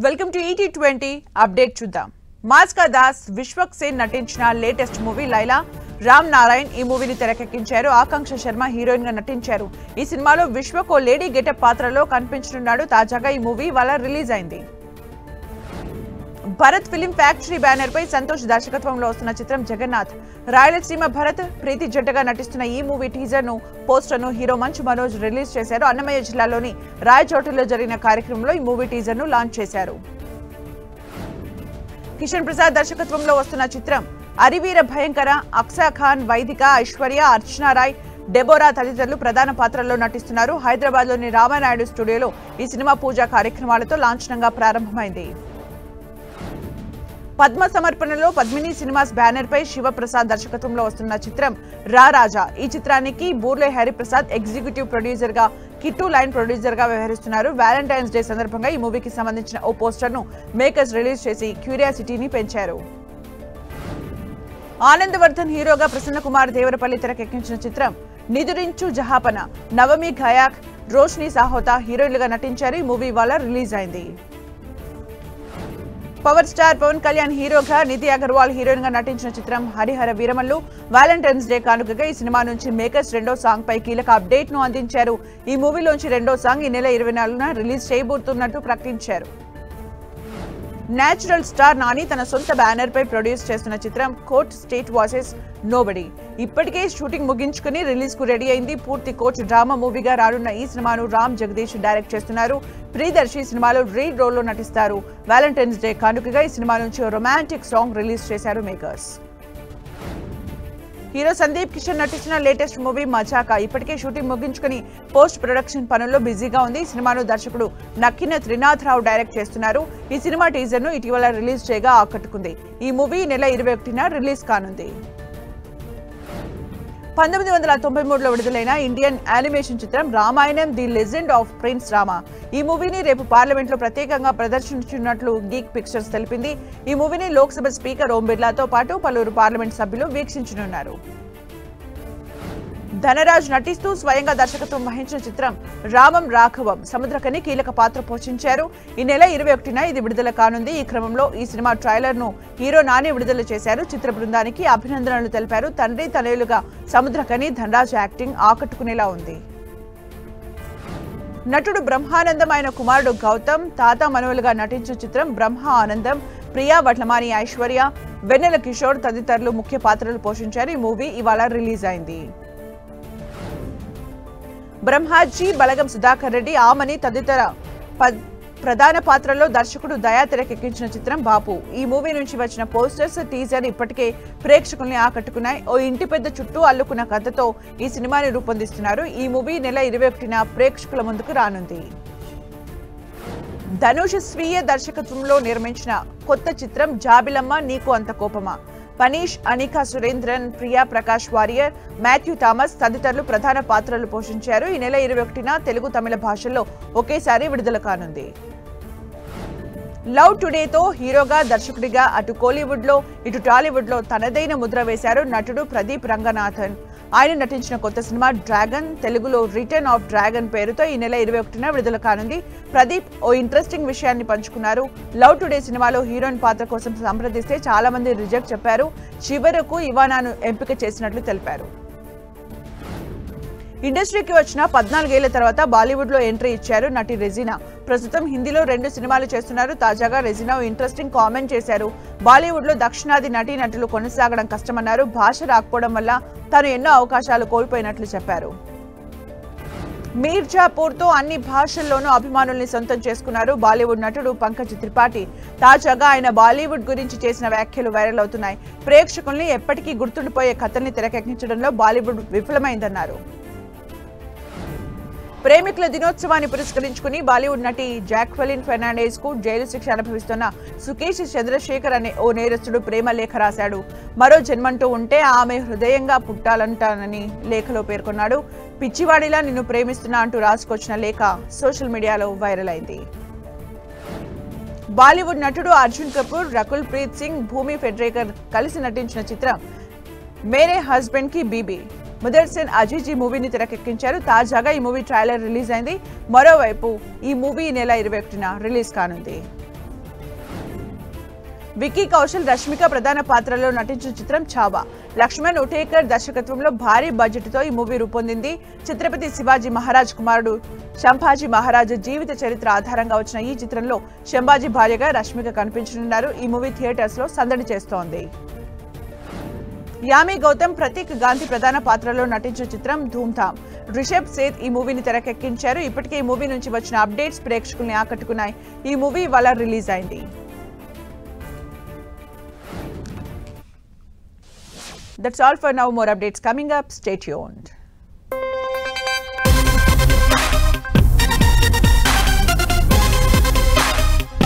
Welcome to ET20 update చూద్దాం. మాస్కా దాస్ విశ్వక్ సేన్ నటించిన latest movie Laila. Ram Narayan ఈ మూవీని తెరకెక్కించారు. ఆకాంక్ష శర్మ హీరోయిన్ గా నటించారు. ఈ సినిమాలో విశ్వక్ ఓ లేడీ గెటప్ పాత్రలో కనిపించనున్నాడు. తాజాగా ఈ మూవీ ఇవాళ రిలీజ్ అయింది. భరత్ ఫిలిం ఫ్యాక్టరీ బ్యానర్ పై సంతోష్ దర్శకత్వంలో వస్తున్న చిత్రం జగన్నాథ్. రాయలసీమ భరత్ ప్రీతి జంటగా నటిస్తున్న ఈ మూవీ టీజర్ ను పోస్టర్ ను హీరో మంచు మనోజ్ రిలీజ్ చేశారు. అన్నమయ్య జిల్లాలోని రాయచోటిలో జరిగిన కార్యక్రమంలో ఈ మూవీ టీజర్ ను లాంచ్ చేశారు. కిషన్ ప్రసాద్ దర్శకత్వంలో వస్తున్న చిత్రం అరివీర భయంకర. అక్సా ఖాన్, వైదిక, ఐశ్వర్య, అర్చనా రాయ్, డెబోరా తదితరులు ప్రధాన పాత్రల్లో నటిస్తున్నారు. హైదరాబాద్ లోని రామానాయుడు స్టూడియోలో ఈ సినిమా పూజా కార్యక్రమాలతో లాంఛనంగా ప్రారంభమైంది. పద్మ సమర్పణలో పద్మిని సినిమాస్ బ్యానర్ పై శివప్రసాద్ దర్శకత్వంలో వస్తున్న చిత్రం రా రాజా. ఈ చిత్రానికి బూర్లే హరిప్రసాద్ ఎగ్జిక్యూటివ్ ప్రొడ్యూసర్ గా, కిట్టు లైన్ ప్రొడ్యూసర్ గా వ్యవహరిస్తున్నారు. వ్యాలంటైన్స్ డే సందర్భంగా ఈ మూవీకి సంబంధించిన ఓ పోస్టర్ ను మేకర్స్ రిలీజ్ చేసి క్యూరియాసిటీని పెంచారు. ఆనందవర్ధన్ హీరోగా ప్రసన్న కుమార్ దేవరపల్లి తెరకెక్కించిన చిత్రం నిదురించు జహాపన. నవమి ఘయాక్, రోష్ని సాహోతా హీరోయిన్లుగా నటించారు. ఈ మూవీ ఇవాళ రిలీజ్ అయింది. పవర్ స్టార్ పవన్ కళ్యాణ్ హీరోగా, నిధి అగర్వాల్ హీరోయిన్ గా నటించిన చిత్రం హరిహర వీరమల్లు. వ్యాలంటైన్స్ డే కానుకగా ఈ సినిమా నుంచి మేకర్స్ రెండో సాంగ్ పై కీలక అప్డేట్ ను అందించారు. ఈ మూవీలోంచి రెండో సాంగ్ ఈ నెల 24న రిలీజ్ చేయబోతున్నట్టు ప్రకటించారు. నేచురల్ స్టార్ నాని తన సొంత బ్యానర్ పై ప్రొడ్యూస్ చేస్తున్న చిత్రం కోర్ట్ స్టేట్ వాసెస్ నోబడీ ఇప్పటికే షూటింగ్ ముగించుకుని రిలీజ్ కు రెడీ అయింది. పూర్తి కోర్ట్ డ్రామా మూవీగా రానున్న ఈ సినిమాను రామ్ జగదీష్ డైరెక్ట్ చేస్తున్నారు. ప్రియదర్శి సినిమాలో లీడ్ రోల్ లో నటిస్తారు. వ్యాలంటైన్స్ డే కానుకగా ఈ సినిమా నుంచి రొమాంటిక్ సాంగ్ రిలీజ్ చేశారు మేకర్స్. హీరో సందీప్ కిషన్ నటించిన లేటెస్ట్ మూవీ మజాకా ఇప్పటికే షూటింగ్ ముగించుకుని పోస్ట్ ప్రొడక్షన్ పనుల్లో బిజీగా ఉంది. ఈ సినిమాను దర్శకుడు నక్కిన త్రినాథరావు డైరెక్ట్ చేస్తున్నారు. ఈ సినిమా టీజర్ ను ఇటీవల రిలీజ్ చేయగా ఆకట్టుకుంది. ఈ మూవీ నెల 21న రిలీజ్ కానుంది. 1993లో విడుదలైన ఇండియన్ యానిమేషన్ చిత్రం Ramayanam the legend of prince Rama. ఈ మూవీని రేపు పార్లమెంట్ లో ప్రత్యేకంగా ప్రదర్శించనున్నట్లు గీక్ పిక్చర్స్ తెలిపింది. ఈ మూవీని లోక్సభ స్పీకర్ ఓం బిర్లాతో పాటు పలువురు పార్లమెంట్ సభ్యులు వీక్షించనున్నారు. ధనరాజ్ నటిస్తూ స్వయంగా దర్శకత్వం వహించిన చిత్రం రామం రాఘవం. సముద్రకని కీలక పాత్ర పోషించారు. ఈ నెల 21న ఇది విడుదల కానుంది. ఈ క్రమంలో ఈ సినిమా ట్రైలర్ ను హీరో నాని విడుదల చేశారు. చిత్ర బృందానికి అభినందనలు తెలిపారు. తండ్రి తనయులుగా సముద్రకని, ధనరాజ్ యాక్టింగ్ ఆకట్టుకునేలా ఉంది. నటుడు బ్రహ్మానందం ఆయన కుమారుడు గౌతమ్ తాత మనవలుగా నటించిన చిత్రం బ్రహ్మ ఆనందం. ప్రియా వడ్లమాని, ఐశ్వర్య, వెన్నెల కిషోర్ తదితరులు ముఖ్య పాత్రలు పోషించారు. ఈ మూవీ ఇవాళ రిలీజ్ అయింది. బ్రహ్మాజీ, బలగం సుధాకర్ రెడ్డి, ఆమని తదితర ప్రధాన పాత్రల్లో దర్శకుడు దయా తెరకెక్కించిన చిత్రం బాపు. ఈ మూవీ నుంచి వచ్చిన పోస్టర్స్, టీజర్ ఇప్పటికే ప్రేక్షకుల్ని ఆకట్టుకున్నాయి. ఓ ఇంటి పెద్ద చుట్టూ అల్లుకున్న కథతో ఈ సినిమాని రూపొందిస్తున్నారు. ఈ మూవీ నెల 21న ప్రేక్షకుల ముందుకు రానుంది. ధనుష్ స్వీయ దర్శకత్వంలో నిర్మించిన కొత్త చిత్రం జాబిలమ్మ నీకు అంత కోపమా. పనీష్, అనికా సురేంద్రన్, ప్రియా ప్రకాష్ వారియర్, మాథ్యూ థామస్ తదితరులు ప్రధాన పాత్రలు పోషించారు. ఈ నెల 21న తెలుగు, తమిళ భాషల్లో ఒకేసారి విడుదల కానుంది. లవ్ టుడేతో హీరోగా, దర్శకుడిగా అటు కోలీవుడ్ లో ఇటు టాలీవుడ్ లో తనదైన ముద్ర వేశారు నటుడు ప్రదీప్ రంగనాథన్. ఆయన నటించిన కొత్త సినిమా డ్రాగన్, తెలుగులో రిటర్న్ ఆఫ్ డ్రాగన్ పేరుతో ఈ నెల 21న విడుదల కానుంది. ప్రదీప్ ఓ ఇంట్రెస్టింగ్ విషయాన్ని పంచుకున్నారు. లవ్ టుడే సినిమాలో హీరోయిన్ పాత్ర కోసం సంప్రదిస్తే చాలా మంది రిజెక్ట్ చెప్పారు. చివరకు ఇవానాను ఎంపిక చేసినట్లు తెలిపారు. ఇండస్ట్రీకి వచ్చిన 14 ఏళ్ల తర్వాత బాలీవుడ్ లో ఎంట్రీ ఇచ్చారు నటి రెజినా. ప్రస్తుతం హిందీలో 2 సినిమాలు చేస్తున్నారు. తాజాగా రెజినా ఇంట్రెస్టింగ్ కామెంట్ చేశారు. బాలీవుడ్ లో దక్షిణాది నటీనటులు కొనసాగడం కష్టమన్నారు. భాష రాకపోవడం వల్ల తాను ఎన్నో అవకాశాలు కోల్పోయినట్లు చెప్పారు. మీర్జాపూర్ తో అన్ని భాషల్లోనూ అభిమానుల్ని సొంతం చేసుకున్నారు బాలీవుడ్ నటుడు పంకజ్ త్రిపాఠి. తాజాగా ఆయన బాలీవుడ్ గురించి చేసిన వ్యాఖ్యలు వైరల్ అవుతున్నాయి. ప్రేక్షకుల్ని ఎప్పటికీ గుర్తుండిపోయే కథల్ని తెరకెక్కించడంలో బాలీవుడ్ విఫలమైందన్నారు. ప్రేమికుల దినోత్సవాన్ని పురస్కరించుకుని బాలీవుడ్ నటి జాక్వెలిన్ ఫెర్నాండెజ్ కు జైలు శిక్ష అనుభవిస్తున్న సుకేష్ చంద్రశేఖర్ అనే ఓ నేరస్తుడు ప్రేమ లేఖ రాశాడు. మరో జన్మంటూ ఉంటే ఆమె హృదయంగా పుట్టాలంటానని లేఖలో పేర్కొన్నాడు. పిచ్చివాడిలా నిన్ను ప్రేమిస్తున్నా అంటూ రాసుకొచ్చిన లేఖ సోషల్ మీడియాలో వైరల్ అయింది. బాలీవుడ్ నటుడు అర్జున్ కపూర్, రకుల్ ప్రీత్ సింగ్, భూమి ఫెడ్రేకర్ కలిసి నటించిన చిత్రం మేరే హస్బెండ్ కి బీబీ. ముదర్సన్ అజీజ్ ఈ మూవీని తెరకెక్కించారు. తాజాగా ఈ మూవీ ట్రైలర్ రిలీజ్ అయింది. మరోవైపు ఈ మూవీ నెల 21న రిలీజ్ కానుంది. విక్కీ కౌశల్, రష్మిక ప్రధాన పాత్రలో నటించిన చిత్రం ఛావా. లక్ష్మణ్ ఉటేకర్ దర్శకత్వంలో భారీ బడ్జెట్ తో ఈ మూవీ రూపొందింది. ఛత్రపతి శివాజీ మహారాజ్ కుమారుడు శంభాజీ మహారాజ్ జీవిత చరిత్ర ఆధారంగా వచ్చిన ఈ చిత్రంలో శంభాజీ భార్యగా రష్మిక కనిపించనున్నారు. ఈ మూవీ థియేటర్స్ లో సందడి చేస్తోంది. యామి గౌతమ్, ప్రతీక్ గాంధీ ప్రధాన పాత్రలో నటించిన చిత్రం ధూమ్ధామ్. రిషబ్ సేథ్ ఈ మూవీని తెరకెక్కించారు. ఇప్పటికే ఈ మూవీ నుంచి వచ్చిన అప్డేట్స్ ప్రేక్షకుల్ని ఆకట్టుకున్నాయి. ఈ మూవీ ఇవాళ రిలీజ్ అయింది. That's all for now. More updates coming up. Stay tuned.